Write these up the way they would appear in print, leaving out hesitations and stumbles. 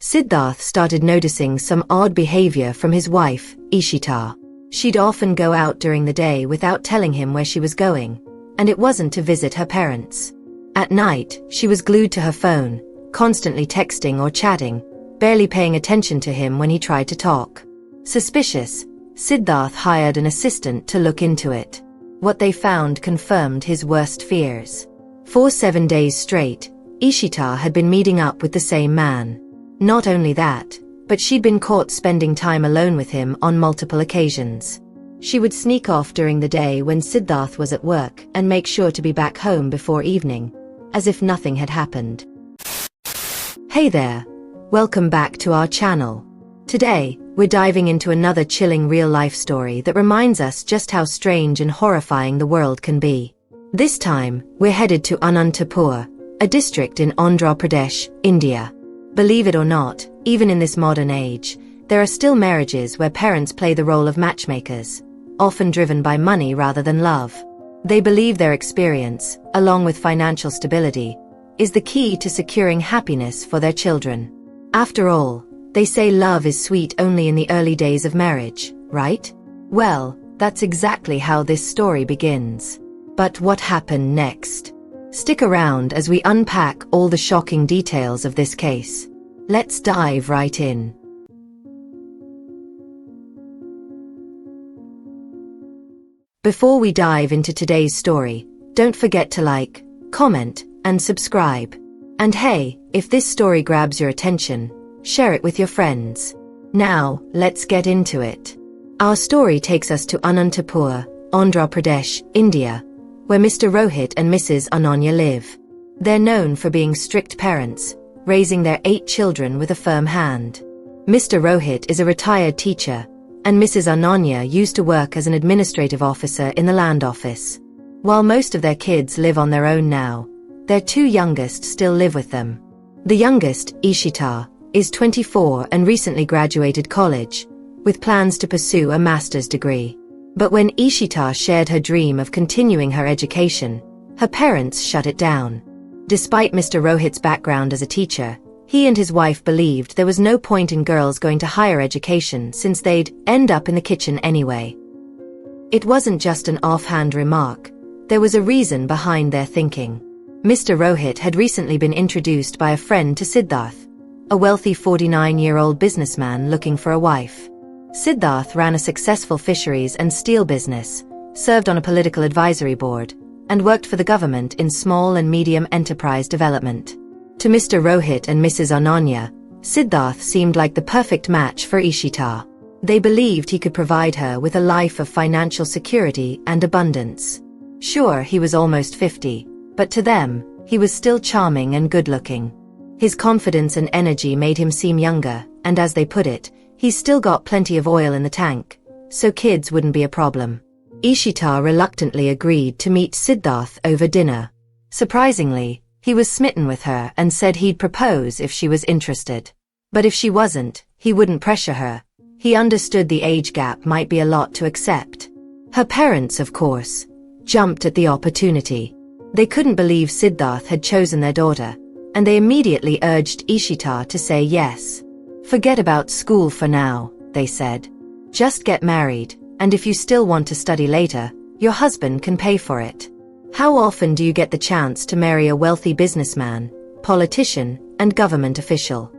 Siddharth started noticing some odd behavior from his wife, Ishita. She'd often go out during the day without telling him where she was going, and it wasn't to visit her parents. At night, she was glued to her phone, constantly texting or chatting, barely paying attention to him when he tried to talk. Suspicious, Siddharth hired an assistant to look into it. What they found confirmed his worst fears. For 7 days straight, Ishita had been meeting up with the same man. Not only that, but she'd been caught spending time alone with him on multiple occasions. She would sneak off during the day when Siddharth was at work and make sure to be back home before evening, as if nothing had happened. Hey there! Welcome back to our channel. Today, we're diving into another chilling real-life story that reminds us just how strange and horrifying the world can be. This time, we're headed to Anantapur, a district in Andhra Pradesh, India. Believe it or not, even in this modern age, there are still marriages where parents play the role of matchmakers, often driven by money rather than love. They believe their experience, along with financial stability, is the key to securing happiness for their children. After all, they say love is sweet only in the early days of marriage, right? Well, that's exactly how this story begins. But what happened next? Stick around as we unpack all the shocking details of this case. Let's dive right in. Before we dive into today's story, don't forget to like, comment, and subscribe. And hey, if this story grabs your attention, share it with your friends. Now, let's get into it. Our story takes us to Anantapur, Andhra Pradesh, India, where Mr. Rohit and Mrs. Ananya live. They're known for being strict parents, raising their 8 children with a firm hand. Mr. Rohit is a retired teacher, and Mrs. Ananya used to work as an administrative officer in the land office. While most of their kids live on their own now, their 2 youngest still live with them. The youngest, Ishita, is 24 and recently graduated college, with plans to pursue a master's degree. But when Ishita shared her dream of continuing her education, her parents shut it down. Despite Mr. Rohit's background as a teacher, he and his wife believed there was no point in girls going to higher education since they'd end up in the kitchen anyway. It wasn't just an offhand remark, there was a reason behind their thinking. Mr. Rohit had recently been introduced by a friend to Siddharth, a wealthy 49-year-old businessman looking for a wife. Siddharth ran a successful fisheries and steel business, served on a political advisory board, and worked for the government in small and medium enterprise development. To Mr. Rohit and Mrs. Ananya, Siddharth seemed like the perfect match for Ishita. They believed he could provide her with a life of financial security and abundance. Sure, he was almost 50, but to them, he was still charming and good-looking. His confidence and energy made him seem younger, and as they put it, he's still got plenty of oil in the tank, so kids wouldn't be a problem. Ishita reluctantly agreed to meet Siddharth over dinner. Surprisingly, he was smitten with her and said he'd propose if she was interested. But if she wasn't, he wouldn't pressure her. He understood the age gap might be a lot to accept. Her parents, of course, jumped at the opportunity. They couldn't believe Siddharth had chosen their daughter, and they immediately urged Ishita to say yes. Forget about school for now, they said. Just get married, and if you still want to study later, your husband can pay for it. How often do you get the chance to marry a wealthy businessman, politician, and government official?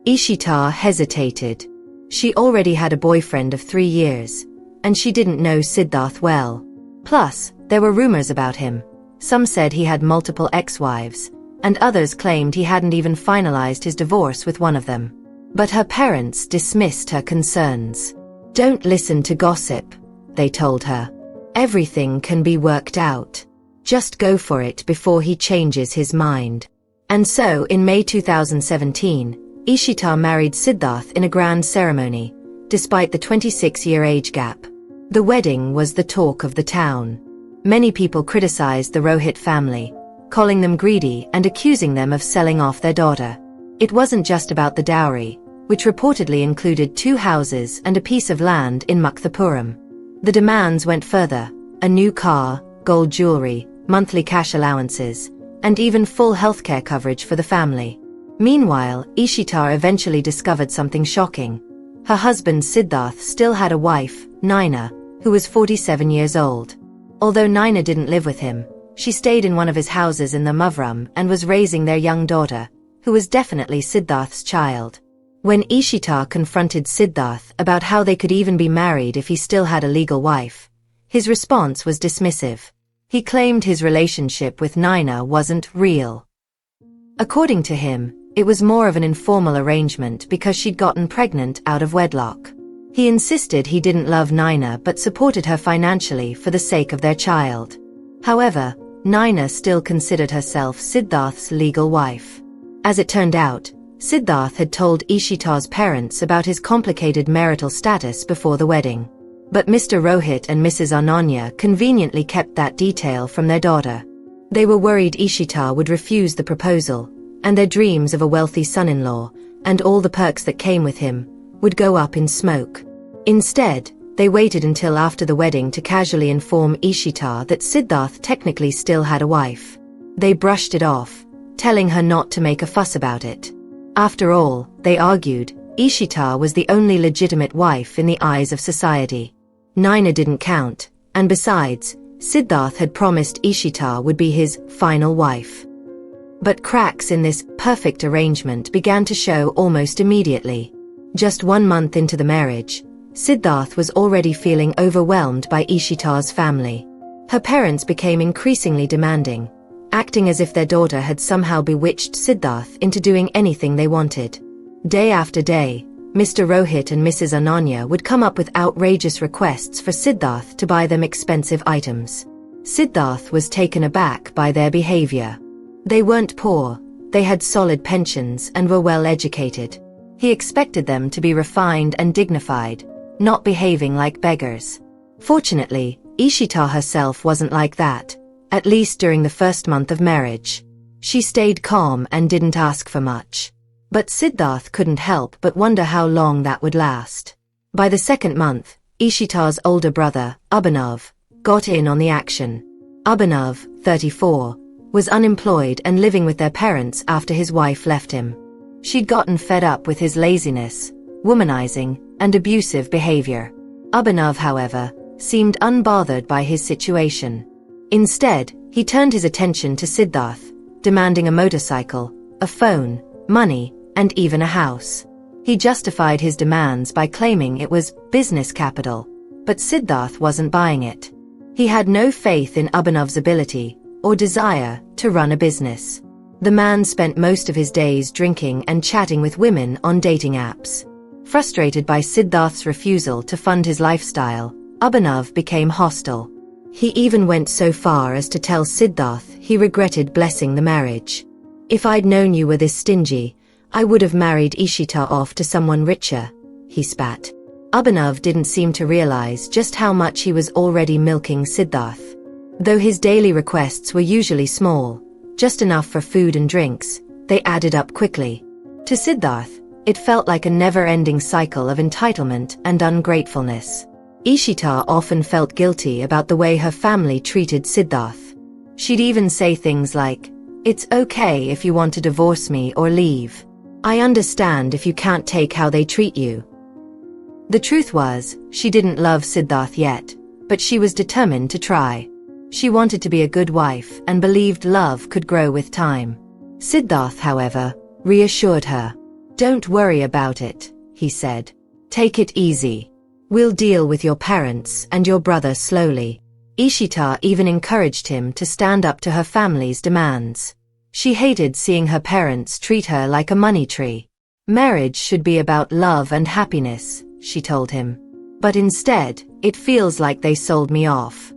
Ishita hesitated. She already had a boyfriend of 3 years, and she didn't know Siddharth well. Plus, there were rumors about him. Some said he had multiple ex-wives, and others claimed he hadn't even finalized his divorce with one of them. But her parents dismissed her concerns. Don't listen to gossip, they told her. Everything can be worked out. Just go for it before he changes his mind. And so, in May 2017, Ishita married Siddharth in a grand ceremony, despite the 26-year age gap. The wedding was the talk of the town. Many people criticized the Rohit family, calling them greedy and accusing them of selling off their daughter. It wasn't just about the dowry, which reportedly included 2 houses and a piece of land in Mukthapuram. The demands went further: a new car, gold jewelry, monthly cash allowances, and even full healthcare coverage for the family. Meanwhile, Ishita eventually discovered something shocking. Her husband Siddharth still had a wife, Naina, who was 47 years old. Although Naina didn't live with him, she stayed in one of his houses in the Muvrum and was raising their young daughter, who was definitely Siddharth's child. When Ishita confronted Siddharth about how they could even be married if he still had a legal wife, his response was dismissive. He claimed his relationship with Naina wasn't real. According to him, it was more of an informal arrangement because she'd gotten pregnant out of wedlock. He insisted he didn't love Naina but supported her financially for the sake of their child. However, Naina still considered herself Siddharth's legal wife. As it turned out, Siddharth had told Ishita's parents about his complicated marital status before the wedding. But Mr. Rohit and Mrs. Ananya conveniently kept that detail from their daughter. They were worried Ishita would refuse the proposal, and their dreams of a wealthy son-in-law, and all the perks that came with him, would go up in smoke. Instead, they waited until after the wedding to casually inform Ishita that Siddharth technically still had a wife. They brushed it off, telling her not to make a fuss about it. After all, they argued, Ishita was the only legitimate wife in the eyes of society. Naina didn't count, and besides, Siddharth had promised Ishita would be his final wife. But cracks in this perfect arrangement began to show almost immediately. Just 1 month into the marriage, Siddharth was already feeling overwhelmed by Ishita's family. Her parents became increasingly demanding, acting as if their daughter had somehow bewitched Siddharth into doing anything they wanted. Day after day, Mr. Rohit and Mrs. Ananya would come up with outrageous requests for Siddharth to buy them expensive items. Siddharth was taken aback by their behavior. They weren't poor, they had solid pensions and were well educated. He expected them to be refined and dignified, not behaving like beggars. Fortunately, Ishita herself wasn't like that, at least during the first month of marriage. She stayed calm and didn't ask for much. But Siddharth couldn't help but wonder how long that would last. By the second month, Ishita's older brother, Abhinav, got in on the action. Abhinav, 34, was unemployed and living with their parents after his wife left him. She'd gotten fed up with his laziness, womanizing, and abusive behavior. Abhinav, however, seemed unbothered by his situation. Instead, he turned his attention to Siddharth, demanding a motorcycle, a phone, money, and even a house. He justified his demands by claiming it was business capital, but Siddharth wasn't buying it. He had no faith in Abhinav's ability or desire to run a business. The man spent most of his days drinking and chatting with women on dating apps. Frustrated by Siddharth's refusal to fund his lifestyle, Abhinav became hostile. He even went so far as to tell Siddharth he regretted blessing the marriage. "If I'd known you were this stingy, I would have married Ishita off to someone richer," he spat. Abhinav didn't seem to realize just how much he was already milking Siddharth. Though his daily requests were usually small, just enough for food and drinks, they added up quickly. To Siddharth, it felt like a never-ending cycle of entitlement and ungratefulness. Ishita often felt guilty about the way her family treated Siddharth. She'd even say things like, "It's okay if you want to divorce me or leave. I understand if you can't take how they treat you." The truth was, she didn't love Siddharth yet, but she was determined to try. She wanted to be a good wife and believed love could grow with time. Siddharth, however, reassured her. "Don't worry about it," he said. "Take it easy. We'll deal with your parents and your brother slowly." Ishita even encouraged him to stand up to her family's demands. She hated seeing her parents treat her like a money tree. "Marriage should be about love and happiness," she told him. "But instead, it feels like they sold me off."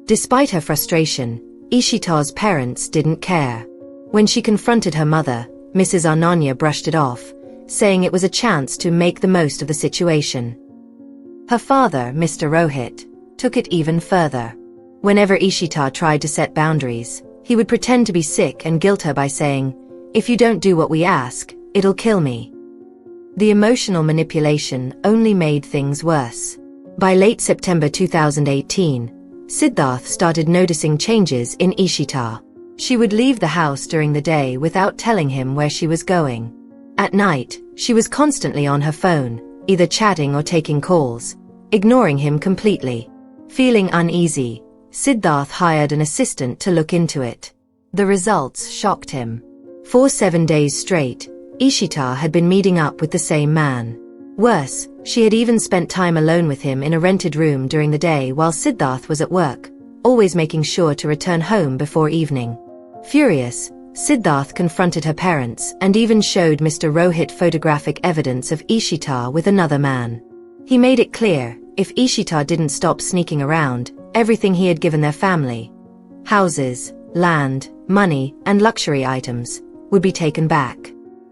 Despite her frustration, Ishita's parents didn't care. When she confronted her mother, Mrs. Ananya brushed it off, saying it was a chance to make the most of the situation. Her father, Mr. Rohit, took it even further. Whenever Ishita tried to set boundaries, he would pretend to be sick and guilt her by saying, "If you don't do what we ask, it'll kill me." The emotional manipulation only made things worse. By late September 2018, Siddharth started noticing changes in Ishita. She would leave the house during the day without telling him where she was going. At night, she was constantly on her phone, either chatting or taking calls, ignoring him completely. Feeling uneasy, Siddharth hired an assistant to look into it. The results shocked him. For 7 days straight, Ishita had been meeting up with the same man. Worse, she had even spent time alone with him in a rented room during the day while Siddharth was at work, always making sure to return home before evening. Furious, Siddharth confronted her parents and even showed Mr. Rohit photographic evidence of Ishita with another man. He made it clear, if Ishita didn't stop sneaking around, everything he had given their family, houses, land, money, and luxury items, would be taken back.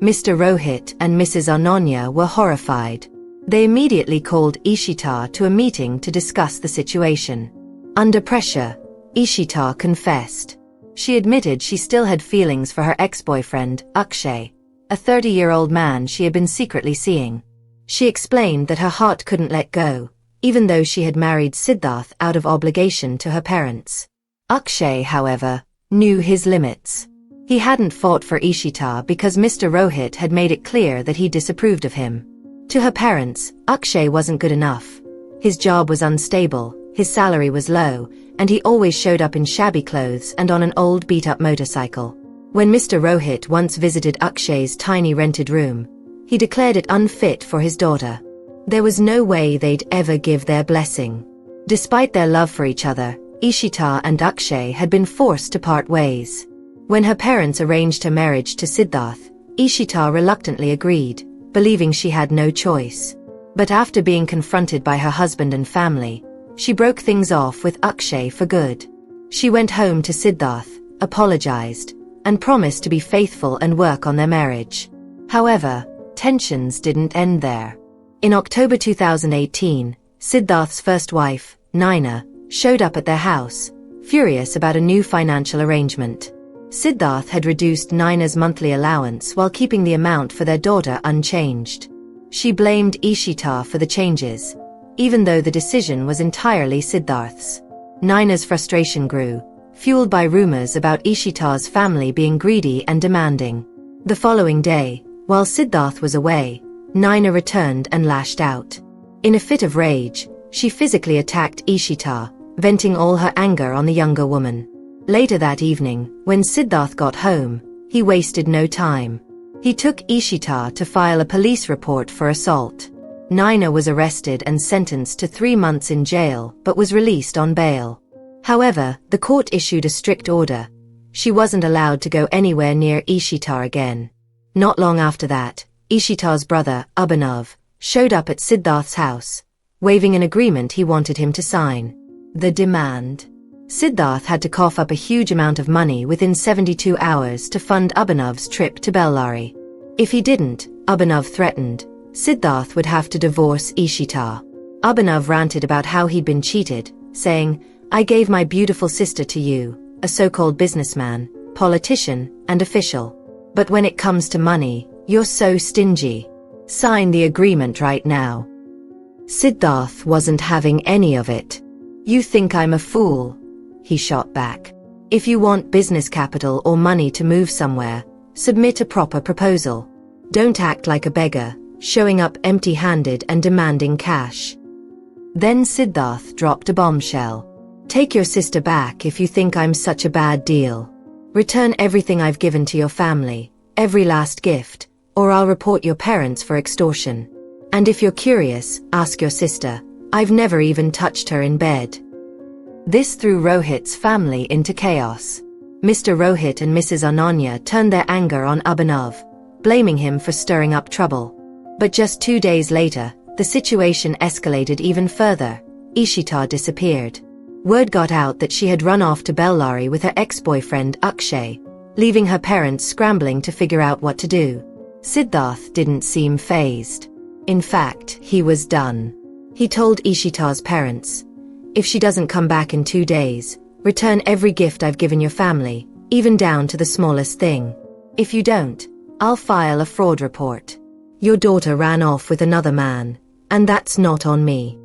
Mr. Rohit and Mrs. Ananya were horrified. They immediately called Ishita to a meeting to discuss the situation. Under pressure, Ishita confessed. She admitted she still had feelings for her ex-boyfriend, Akshay, a 30-year-old man she had been secretly seeing. She explained that her heart couldn't let go, even though she had married Siddharth out of obligation to her parents. Akshay, however, knew his limits. He hadn't fought for Ishita because Mr. Rohit had made it clear that he disapproved of him. To her parents, Akshay wasn't good enough. His job was unstable, his salary was low, and he always showed up in shabby clothes and on an old beat-up motorcycle. When Mr. Rohit once visited Akshay's tiny rented room, he declared it unfit for his daughter. There was no way they'd ever give their blessing. Despite their love for each other, Ishita and Akshay had been forced to part ways. When her parents arranged her marriage to Siddharth, Ishita reluctantly agreed, believing she had no choice. But after being confronted by her husband and family, she broke things off with Akshay for good. She went home to Siddharth, apologized, and promised to be faithful and work on their marriage. However, tensions didn't end there. In October 2018, Siddharth's first wife, Naina, showed up at their house, furious about a new financial arrangement. Siddharth had reduced Naina's monthly allowance while keeping the amount for their daughter unchanged. She blamed Ishita for the changes, even though the decision was entirely Siddharth's. Naina's frustration grew, fueled by rumors about Ishita's family being greedy and demanding. The following day, while Siddharth was away, Naina returned and lashed out. In a fit of rage, she physically attacked Ishita, venting all her anger on the younger woman. Later that evening, when Siddharth got home, he wasted no time. He took Ishita to file a police report for assault. Naina was arrested and sentenced to 3 months in jail but was released on bail. However, the court issued a strict order. She wasn't allowed to go anywhere near Ishita again. Not long after that, Ishita's brother, Abhinav, showed up at Siddharth's house, waving an agreement he wanted him to sign. The demand. Siddharth had to cough up a huge amount of money within 72 hours to fund Abhinav's trip to Bellary. If he didn't, Abhinav threatened, Siddharth would have to divorce Ishita. Abhinav ranted about how he'd been cheated, saying, "I gave my beautiful sister to you, a so-called businessman, politician, and official. But when it comes to money, you're so stingy. Sign the agreement right now." Siddharth wasn't having any of it. "You think I'm a fool?" he shot back. "If you want business capital or money to move somewhere, submit a proper proposal. Don't act like a beggar, showing up empty-handed and demanding cash." Then Siddharth dropped a bombshell. "Take your sister back if you think I'm such a bad deal. Return everything I've given to your family, every last gift, or I'll report your parents for extortion. And if you're curious, ask your sister. I've never even touched her in bed." This threw Rohit's family into chaos. Mr. Rohit and Mrs. Ananya turned their anger on Abhinav, blaming him for stirring up trouble. But just 2 days later, the situation escalated even further. Ishita disappeared. Word got out that she had run off to Bellary with her ex-boyfriend Akshay, leaving her parents scrambling to figure out what to do. Siddharth didn't seem fazed. In fact, he was done. He told Ishita's parents, "If she doesn't come back in 2 days, return every gift I've given your family, even down to the smallest thing. If you don't, I'll file a fraud report. Your daughter ran off with another man, and that's not on me."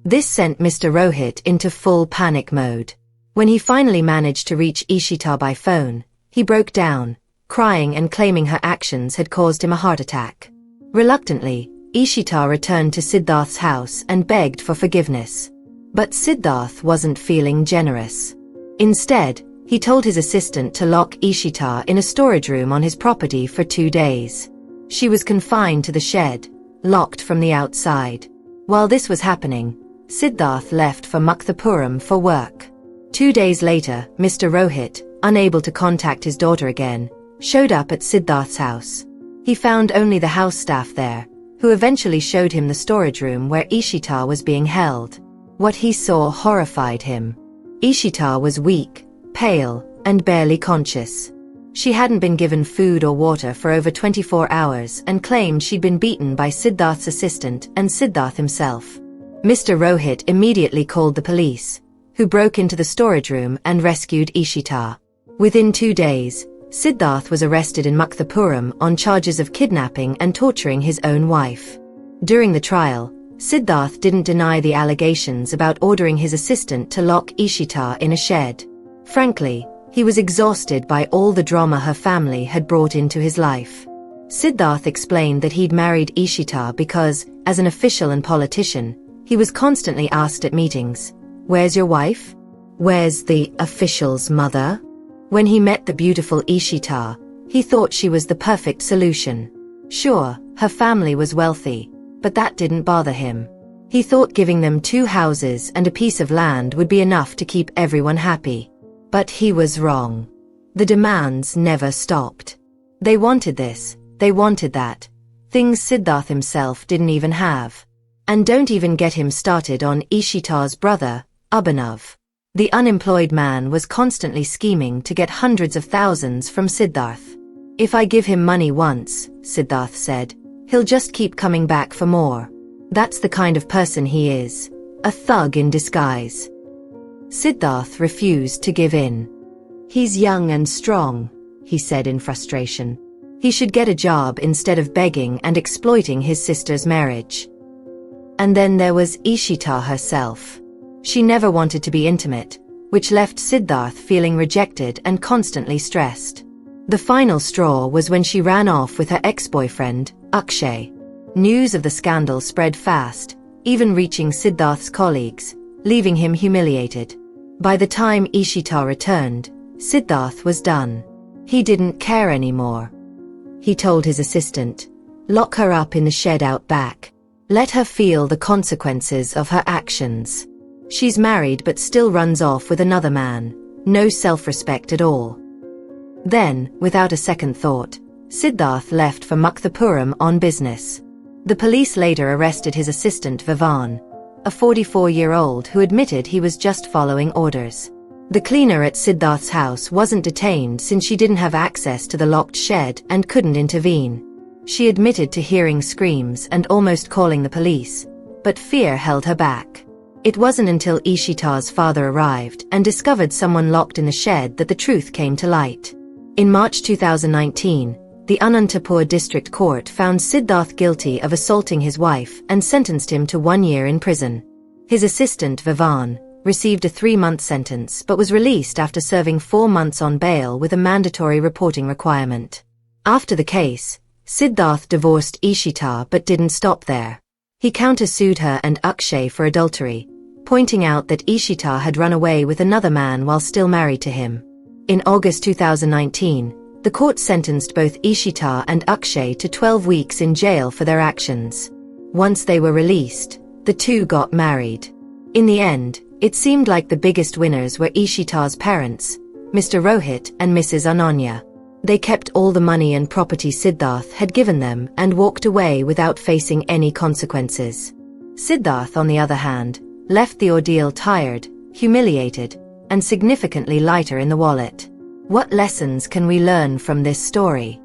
This sent Mr. Rohit into full panic mode. When he finally managed to reach Ishita by phone, he broke down, crying and claiming her actions had caused him a heart attack. Reluctantly, Ishita returned to Siddharth's house and begged for forgiveness. But Siddharth wasn't feeling generous. Instead, he told his assistant to lock Ishita in a storage room on his property for 2 days. She was confined to the shed, locked from the outside. While this was happening, Siddharth left for Mukthapuram for work. 2 days later, Mr. Rohit, unable to contact his daughter again, showed up at Siddharth's house. He found only the house staff there, who eventually showed him the storage room where Ishita was being held. What he saw horrified him. Ishita was weak, pale, and barely conscious. She hadn't been given food or water for over 24 hours and claimed she'd been beaten by Siddharth's assistant and Siddharth himself. Mr. Rohit immediately called the police, who broke into the storage room and rescued Ishita. Within 2 days, Siddharth was arrested in Mukthapuram on charges of kidnapping and torturing his own wife. During the trial, Siddharth didn't deny the allegations about ordering his assistant to lock Ishita in a shed. Frankly, he was exhausted by all the drama her family had brought into his life. Siddharth explained that he'd married Ishita because, as an official and politician, he was constantly asked at meetings, "Where's your wife? Where's the official's mother?" When he met the beautiful Ishita, he thought she was the perfect solution. Sure, her family was wealthy, but that didn't bother him. He thought giving them 2 houses and a piece of land would be enough to keep everyone happy. But he was wrong. The demands never stopped. They wanted this, they wanted that. Things Siddharth himself didn't even have. And don't even get him started on Ishita's brother, Abhinav. The unemployed man was constantly scheming to get hundreds of thousands from Siddharth. "If I give him money once," Siddharth said, "he'll just keep coming back for more." That's the kind of person he is. A thug in disguise. Siddharth refused to give in. "He's young and strong," he said in frustration. "He should get a job instead of begging and exploiting his sister's marriage." And then there was Ishita herself. She never wanted to be intimate, which left Siddharth feeling rejected and constantly stressed. The final straw was when she ran off with her ex-boyfriend, Akshay. News of the scandal spread fast, even reaching Siddharth's colleagues, leaving him humiliated. By the time Ishita returned, Siddharth was done. He didn't care anymore. He told his assistant, "Lock her up in the shed out back. Let her feel the consequences of her actions. She's married but still runs off with another man. No self-respect at all." Then, without a second thought, Siddharth left for Mukthapuram on business. The police later arrested his assistant Vivan, a 44-year-old who admitted he was just following orders. The cleaner at Siddharth's house wasn't detained since she didn't have access to the locked shed and couldn't intervene. She admitted to hearing screams and almost calling the police, but fear held her back. It wasn't until Ishita's father arrived and discovered someone locked in the shed that the truth came to light. In March 2019, the Anantapur District Court found Siddharth guilty of assaulting his wife and sentenced him to 1 year in prison. His assistant Vivan received a 3-month sentence but was released after serving 4 months on bail with a mandatory reporting requirement. After the case, Siddharth divorced Ishita but didn't stop there. He countersued her and Akshay for adultery, pointing out that Ishita had run away with another man while still married to him. In August 2019, the court sentenced both Ishita and Akshay to 12 weeks in jail for their actions. Once they were released, the two got married. In the end, it seemed like the biggest winners were Ishita's parents, Mr. Rohit and Mrs. Ananya. They kept all the money and property Siddharth had given them and walked away without facing any consequences. Siddharth, on the other hand, left the ordeal tired, humiliated, and significantly lighter in the wallet. What lessons can we learn from this story?